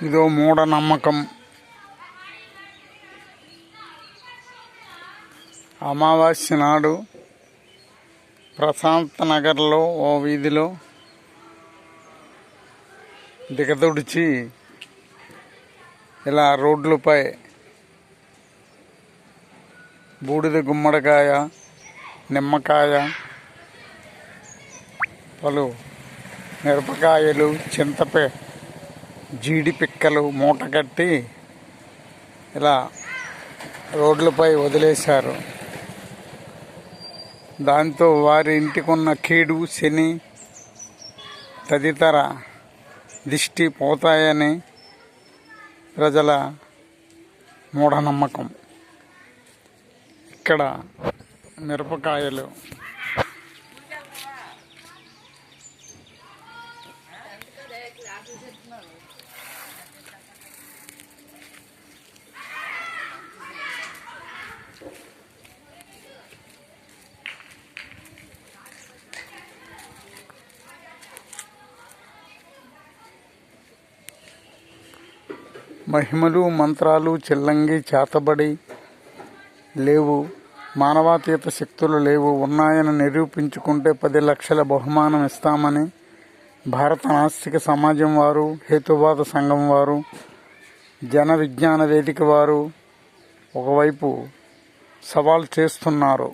ఇదో మూఢనమ్మకం. అమావాస్య నాడు ప్రశాంత్ నగర్లో ఓ వీధిలో దిగదుడిచి ఇలా రోడ్లపై బూడిద గుమ్మడికాయ, నిమ్మకాయ, పలు మిరపకాయలు, జీడి పిక్కలు మూట కట్టి ఇలా రోడ్లపై వదిలేశారు. దాంతో వారి ఇంటికున్న కీడు, శని తదితర దిష్టి పోతాయని ప్రజల మూఢనమ్మకం. ఇక్కడ మిరపకాయలు మహిమలు, మంత్రాలు, చిల్లంగి, చేతబడి లేవు, మానవాతీత శక్తులు లేవు, ఉన్నాయని నిరూపించుకుంటే 10 లక్షల బహుమానం ఇస్తామని భారత నాస్తిక సమాజం వారు, హేతువాద సంఘం వారు, జన విజ్ఞాన వేదిక వారు ఒకవైపు సవాల్ చేస్తున్నారు.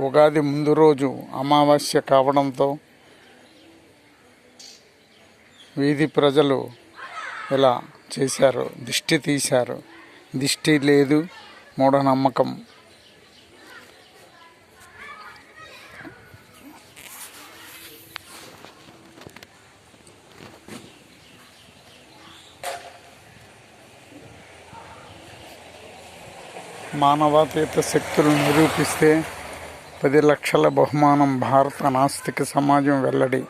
ఉగాది ముందు రోజు అమావాస్య కావడంతో వీధి ప్రజలు ఇలా చేశారు, దిష్టి తీశారు. దిష్టి లేదు, మూఢనమ్మకం. మానవాతీత శక్తులు నిరూపిస్తే 10 లక్షల బహుమానం భారత నాస్తిక సమాజం వెల్లడి.